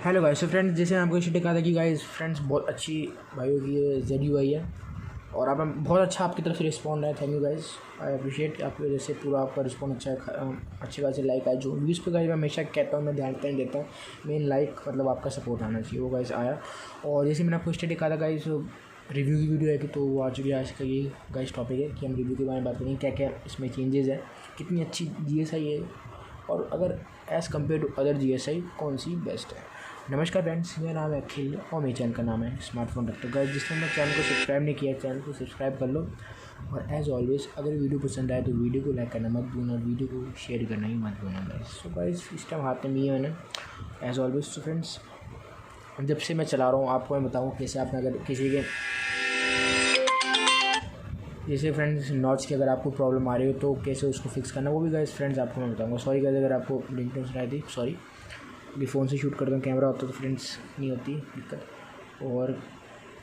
Hello guys. Friends, जैसे मैं आपको स्टेट कहा था कि गाइस फ्रेंड्स बहुत अच्छी भाइयों की ये ZUI है और आप बहुत अच्छा आपकी तरफ से रिस्पॉन्ड है। Thank you guys, I appreciate आपकी वजह से पूरा आपका रिस्पॉन्ड अच्छा है। अच्छे खासे लाइक आए जो व्यूज़ पे गाइस मैं हमेशा कहता हूँ, मैं ध्यान देता हूँ मेन लाइक मतलब आपका सपोर्ट आना चाहिए, वो गाइस आया। और जैसे मैंने आपको स्टेट कहा था गाइस रिव्यू की वीडियो है कि तो वो आ चुकी है। आज का ये गाइस टॉपिक है कि हम रिव्यू के बारे में बात करेंगे, क्या क्या इसमें चेंजेस है, कितनी अच्छी GSI है और अगर as compare to other GSI कौन सी बेस्ट है। नमस्कार फ्रेंड्स, मेरा नाम है अखिल और मेरे चैनल का नाम है स्मार्टफोन डॉक्टर। गाइस जिसने मेरे चैनल को सब्सक्राइब नहीं किया, चैनल को सब्सक्राइब कर लो। और एज़ ऑलवेज अगर वीडियो पसंद आए तो वीडियो को लाइक करना मत भूलना और वीडियो को शेयर करना ही मत भूलना गाइस। सो गाइस इस टाइम हाथ में भी है मैंने एज़ ऑलवेज। तो फ्रेंड्स जब से मैं चला रहा हूँ आपको मैं बताऊँ कैसे आपने अगर किसी के जैसे फ्रेंड्स नॉच की अगर आपको प्रॉब्लम आ रही हो तो कैसे उसको फिक्स करना, वो भी गाइस फ्रेंड्स आपको मैं बताऊँगा। सॉरी गाइस अगर आपको रिंगटोन सुनाई थी, सॉरी। अभी फ़ोन से शूट करता हूँ, कैमरा होता तो फ्रेंड्स नहीं होती दिक्कत। और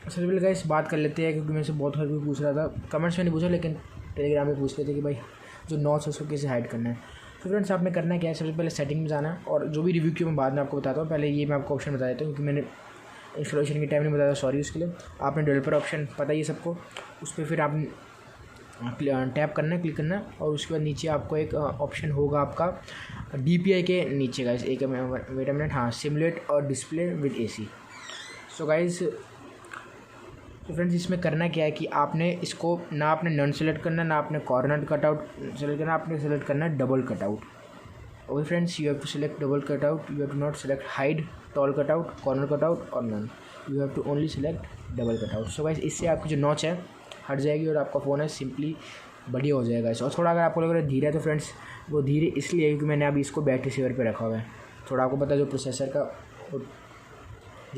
सबसे पहले गाइस बात कर लेते हैं क्योंकि मेरे से बहुत हर कोई पूछ रहा था, कमेंट्स में नहीं पूछा लेकिन टेलीग्राम में पूछ रहे थे कि भाई जो नॉच है उसको कैसे हाइड करना है। तो फ्रेंड्स आपने करना क्या है, सबसे पहले सेटिंग में जाना है और जो भी रिव्यू की मैं बाद में आपको बताता हूँ। पहले ये मैं आपको ऑप्शन बता देता हूँ क्योंकि मैंने इंस्टॉलेशन के टाइम नहीं बताया, सॉरी उसके लिए। आपने डेवलपर ऑप्शन पता ही है सबको, उस पर फिर आप टैप करना है, क्लिक करना है और उसके बाद नीचे आपको एक ऑप्शन होगा आपका DPI के नीचे गाइस, एक वेट अ मिनट, हाँ, सिमुलेट और display with AC। So guys तो फ्रेंड्स इसमें करना क्या है कि आपने इसको ना आपने नन सेलेक्ट करना, ना आपने कॉर्नर कटआउट सेलेक्ट करना, आपने सेलेक्ट करना है double cutout. Okay friends, you have to select double cutout, you have to not select hide, tall cutout, corner cutout और none, you have to only select double cutout. So guys इससे आपकी जो notch है हट जाएगी और आपका phone है सिंपली बढ़िया हो जाएगा इस। और थोड़ा अगर आपको लग रहा है धीरे है तो फ्रेंड्स वो धीरे इसलिए क्योंकि मैंने अभी इसको बैटरी सेवर पे रखा हुआ है। थोड़ा आपको पता है जो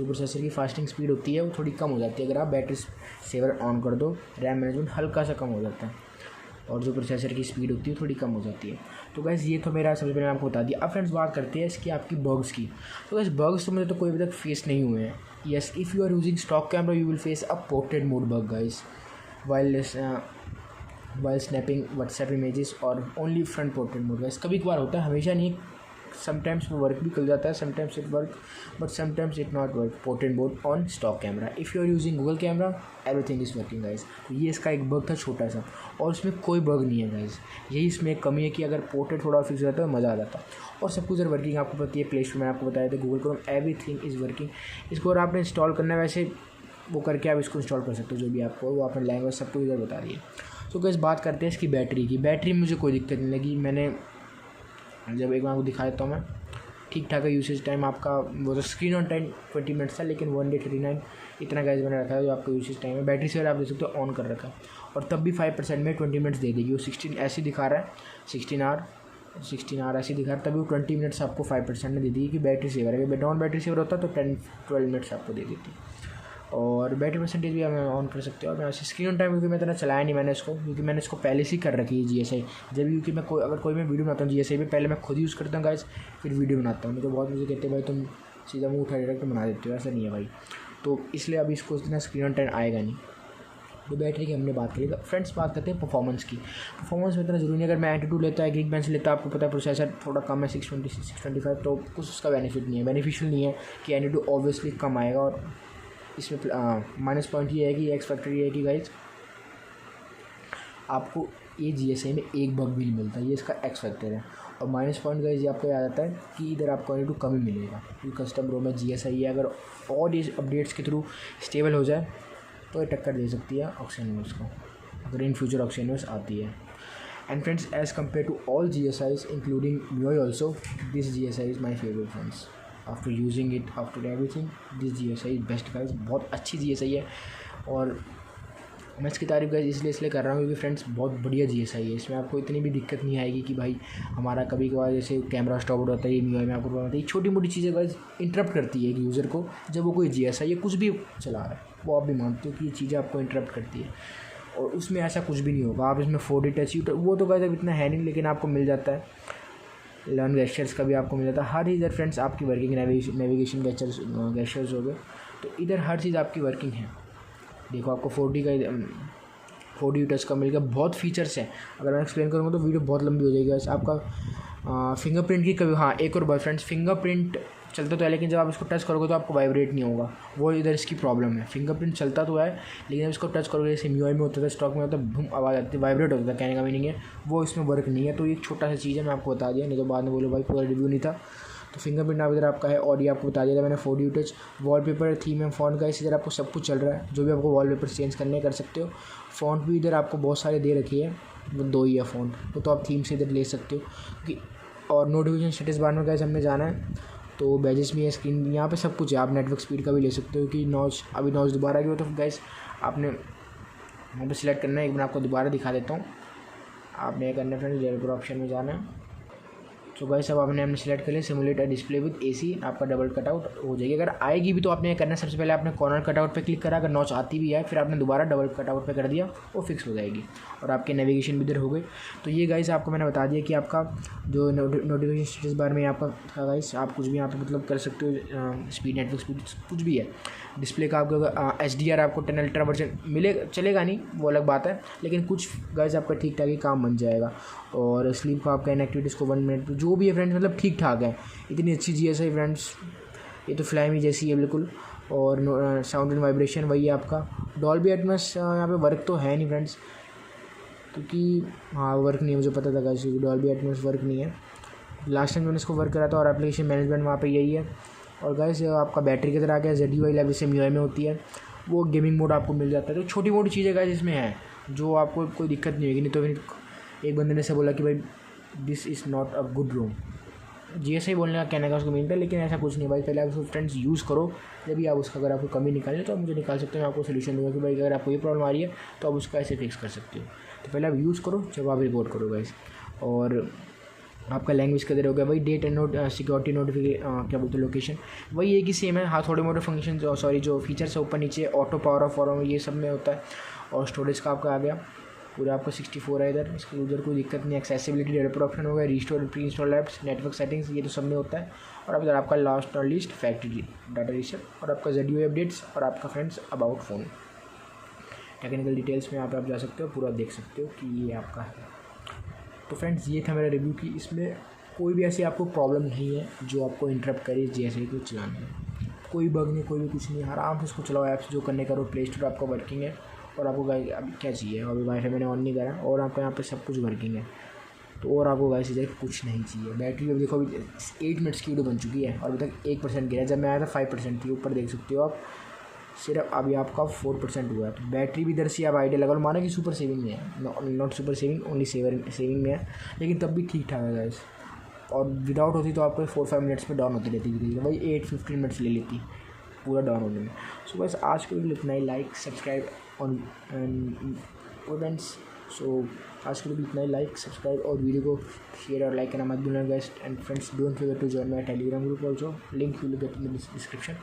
प्रोसेसर की फास्टिंग स्पीड होती है वो थोड़ी कम हो जाती है अगर आप बैटरी सेवर ऑन कर दो। रैम मैनेजमेंट हल्का सा कम हो जाता है और जो प्रोसेसर की स्पीड होती है थोड़ी कम हो जाती है। तो गैस ये तो मेरा सबसे पहले आपको बता दिया। अब फ्रेंड्स बात करते हैं इसकी आपकी बग्स की। तो गैस बग्स तो मुझे तो कोई अभी तक फेस नहीं हुए हैं। Yes, if you are using stock camera you will face a portrait mode bug guys while snapping WhatsApp images और only front portrait mode guys. कभी कभार होता है, हमेशा नहीं। समटाइम्स वो वर्क भी कर जाता है, sometimes it work but sometimes it not work portrait mode on stock camera. If you are using Google camera everything is working guys. तो ये इसका एक बग था छोटा सा और इसमें कोई बग नहीं है गाइस। यही इसमें एक कमी है कि अगर पोर्ट्रेट थोड़ा फिक्स रहता है तो मज़ा आ जाता और सब कुछ वर्किंग आपको पता है। प्ले स्टोर में आपको बताया था, Google Chrome everything is working. इसको और आपने इंस्टॉल करना है वैसे वो करके आप इसको इंस्टॉल कर सकते हो जो भी आपको, वो आपने लैंग्वेज सबको इधर बता रही है। तो गाइस बात करते हैं इसकी बैटरी की। बैटरी में मुझे कोई दिक्कत नहीं लगी। मैंने जब एक बार आपको दिखा देता हूँ मैं, ठीक ठाक है यूसेज टाइम आपका। वो तो स्क्रीन ऑन टाइम 20 मिनट्स था लेकिन 1 day 39 इतना गाइस मैंने रखा है जो आपका यूसेज टाइम है। बैटरी से आप देख सकते हो ऑन कर रखा है और तब भी 5% में 20 मिनट्स दे देगी। वो 16 ऐसे दिखा रहा है, 16 आवर ऐसे दिखा रहा है, तभी वो 20 मिनट्स आपको 5% में दे देगी कि बैटरी सेवर है। अगर नॉन बैटरी सेवर होता तो 10-12 मिनट्स आपको दे देती। और बैटरी परसेंटेज भी हमें ऑन कर सकते हो। और मैं ऐसे स्क्रीन ऑन टाइम क्योंकि मैं इतना चलाया नहीं मैंने इसको, क्योंकि मैंने इसको पहले से ही कर रखी है GSI। जब क्योंकि मैं अगर कोई मैं वीडियो बनाता हूँ GSI में पहले मैं खुद यूज़ करता हूँ गाइस, फिर वीडियो बनाता हूँ। नहीं तो बहुत मुझे कहते हैं भाई तुम सीधा मुँह उठा डायरेक्ट बना देते हो, ऐसा नहीं है भाई। तो इसलिए अभी इसको इतना स्क्रीन ऑन टाइम आएगा नहीं। तो बैटरी की हमने बात करी। फ्रेंड्स बात करते हैं परफॉर्मेंस की। परफॉर्मेंस में इतना ज़रूरी नहीं, अगर मैं एंटी लेता है गिग बेंच लेता है, आपको पता है प्रोसेसर थोड़ा कम है 625 तो कुछ उसका बेनिफिट नहीं है, बेनिफिशियल नहीं है कि एंटी ऑब्वियसली कम आएगा। और इसमें माइनस पॉइंट ये है कि एक्स फैक्टर ये है कि गाइज आपको ये GSI में एक बग भी नहीं मिलता, ये इसका एक्स फैक्टर है। और माइनस पॉइंट गाइज ये आपको याद आता है कि इधर आपको एंटी कम ही मिलेगा क्योंकि कस्टम रोम में GSI है। अगर और ये अपडेट्स के थ्रू स्टेबल हो जाए तो ये टक्कर दे सकती है ऑक्सीजन को, अगर इन फ्यूचर ऑक्सीजन आती है। And friends as compare to all GSIs including MIUI also, this GSI is my favourite friends. After using it after everything this GSI is best guys. बहुत अच्छी GSI है और मैं इसकी तारीफ गाइस इसलिए कर रहा हूँ क्योंकि फ्रेंड्स बहुत बढ़िया GSI है। इसमें आपको इतनी भी दिक्कत नहीं आएगी कि भाई हमारा कभी कभार जैसे कैमरा स्टॉप हो जाता है, MIUI में आपको बताता है, छोटी मोटी चीज़ें गाइस इंटरप्ट करती है एक यूज़र को। जब वो कोई GSI या कुछ भी चला रहा है वो आप भी मानते हो कि ये चीज़ें आपको इंटरप्ट करती है और उसमें ऐसा कुछ भी नहीं होगा। आप इसमें 4D टच वो तो गाइस अब इतना है नहीं लेकिन आपको मिल जाता है। लर्न गेस्चर्स का भी आपको मिल जाता है। हर इधर फ्रेंड्स आपकी वर्किंग नेविगेशन गेस्चर्स हो गए तो इधर हर चीज़ आपकी वर्किंग है। देखो आपको 4D टच का मिल गया, बहुत फीचर्स हैं। अगर मैं एक्सप्लेन करूँगा तो वीडियो बहुत लंबी हो जाएगी। आपका फिंगरप्रिंट की कभी, हाँ एक और बात फ्रेंड्स, फिंगरप्रिंट चलता तो है, लेकिन जब आप इसको टच करोगे तो आपको वाइब्रेट नहीं होगा, वो इधर इसकी प्रॉब्लम है। फिंगरप्रिंट चलता तो है, लेकिन जब इसको टच करोगे, जैसे MIUI में होता था, स्टॉक में होता है, भूम आवाज़ आती है, वाइब्रेट होता था, कहने का मीनिंग है वो इसमें वर्क नहीं है। तो एक छोटा सा चीज़ है, मैं आपको बता दिया, नहीं तो बाद में बोलो भाई पूरा रिव्यू नहीं था। तो फिंगरप्रिंट आप इधर आपका है, और ये आपको बता दिया था मैंने 4D touch. Wallpaper, theme and font का इधर आपको सब कुछ चल रहा है, जो भी आपको वॉलपेपर चेंज करने कर सकते हो। फॉन्ट भी इधर आपको बहुत सारे दे रखी है, वो 2 ही है फॉन्ट, वो तो आप थीम से इधर ले सकते हो कि। और नोटिफिकेशन स्टेटस बार में गाइस हमने जाना है, तो बैजेस भी है, स्क्रीन यहाँ पे सब कुछ है। आप नेटवर्क स्पीड का भी ले सकते हो कि नॉच, अभी नॉच दोबारा गया, तो गाइस आपने यहाँ पे सिलेक्ट करना है। एक बार आपको दोबारा दिखा देता हूँ, आपने करना है फ्रेंड्स, डेवलपर ऑप्शन में जाना है। तो गाइस अब हमने सिलेक्ट कर लिया सिमुलेट डिस्प्ले विद AC, आपका डबल कटआउट हो जाएगी। अगर आएगी भी तो आपने करना है, सबसे पहले आपने कॉर्नर कटआउट पे क्लिक करा, अगर नॉच आती भी है फिर आपने दोबारा डबल कटआउट पे कर दिया, वो फिक्स हो जाएगी, और आपके नेविगेशन भी इधर हो गए। तो ये गाइस आपको मैंने बता दिया कि आपका जो नोटिफिकेशन स्टेटस बार में आपका गाइस आप कुछ भी यहाँ पे मतलब कर सकते हो, स्पीड, नेटवर्क स्पीड कुछ भी है। डिस्प्ले का आपका HDR आपको 10 अल्ट्रा वर्जन मिले, चलेगा नहीं वो अलग बात है, लेकिन कुछ गाइस आपका ठीक ठाक ही काम बन जाएगा। और स्लीप का आपका इनएक्टिविटीज़ को 1 मिनट जो भी है फ्रेंड्स, मतलब ठीक ठाक है। इतनी अच्छी GSI फ्रेंड्स, ये तो फ्लाइमी जैसी है बिल्कुल। और साउंड एंड वाइब्रेशन वही है आपका। डॉल्बी एटमॉस यहाँ पे वर्क तो है नहीं फ्रेंड्स, क्योंकि हाँ वर्क नहीं है, मुझे पता था गाइस डॉल्बी एटमॉस वर्क नहीं है। लास्ट टाइम मैंने इसको वर्क करा था, और एप्लीकेशन मैनेजमेंट वहाँ पे यही है। और गाइस आपका बैटरी की तरह आ गया, ZUI लैब जैसे MIUI में होती है, वो गेमिंग मोड आपको मिल जाता है। तो छोटी मोटी चीज़ें गाइस इसमें है, जो आपको कोई दिक्कत नहीं होगी। नहीं तो फिर एक बंदे ने से बोला कि भाई this is not a good room, GSI बोलने का कहने का उसको मीन था, लेकिन ऐसा कुछ नहीं भाई। पहले आप उसको फ्रेंड्स यूज़ करो, जब भी आप उसका अगर आपको कमी निकालें तो आप मुझे निकाल सकते हो, मैं आपको सोल्यूशन दूंगा कि भाई अगर आपको ये प्रॉब्लम आ रही है तो आप उसका ऐसे फिक्स कर सकते हो। तो पहले आप यूज़ करो, जब आप रिपोर्ट करो गाइस। और आपका लैंग्वेज किधर हो गया भाई, date and note, security notification, क्या बोलते हैं, लोकेशन वही है कि सेम है। हाँ थोड़े मोटे फंक्शन जो फीचर्स है ऊपर नीचे, ऑटो पावर ऑफ फॉर्म ये सब में होता है। और स्टोरेज का आपका आ गया पूरा आपका 64 है इधर, इसके उधर कोई दिक्कत नहीं। एक्सेसिबिलिटी, डेवलपर ऑप्शन हो गया, restore pre install apps, network settings, ये तो सब में होता है। और अब इधर आपका लास्ट और लिस्ट फैक्ट्री डाटा रीसेट, और आपका ZUI अपडेट्स, और आपका friends about phone technical details में आप जा सकते हो, पूरा देख सकते हो कि ये आपका है। तो फ्रेंड्स ये था मेरा रिव्यू कि इसमें कोई भी ऐसी आपको प्रॉब्लम नहीं है जो आपको इंटरप्ट करे GSI को चलाने में। कोई बग नहीं, कोई भी कुछ नहीं, आराम से इसको चलाओ, ऐप्स जो करने करो, प्ले स्टोर आपका वर्किंग है। और आपको गाइस अभी क्या चाहिए, अभी वाईफाई मैंने ऑन नहीं करा, और आपका यहाँ पे सब कुछ वर्किंग है। तो और आपको गाइस इधर कुछ नहीं चाहिए। बैटरी अभी देखो, अभी 8 मिनट्स की वीडियो बन चुकी है, और अभी तक 1% गिरा है। जब मैं आया था 5% थी, ऊपर देख सकते हो आप, सिर्फ अभी आपका 4% हुआ है। तो बैटरी भी इधर से आप आइडिया लगा लो, मानो कि सुपर सेविंग में है, not super saving, only saving में है, लेकिन तब भी ठीक ठाक है गाइस। और विदाउट होती तो आपको 4-5 मिनट्स में डाउन होती रहती थी, वही 8-15 मिनट्स ले लेती पूरा डाउन होने में। सो बस आज के लिए इतना ही, like subscribe on events. So आज के लिए इतना ही, लाइक सब्सक्राइब और वीडियो को शेयर और लाइक करना मत भूलना guys. And friends don't forget to join my Telegram group also, link you will get in the description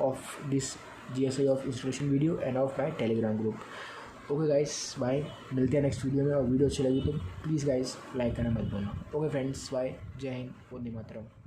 of this GSI of installation video and of my Telegram group. Okay guys bye, मिलते हैं next video में। और video अच्छी लगी तो please guys like करना मत भूलना। ओके फ्रेंड्स बाय, जय हिंद, वंदे मातरम।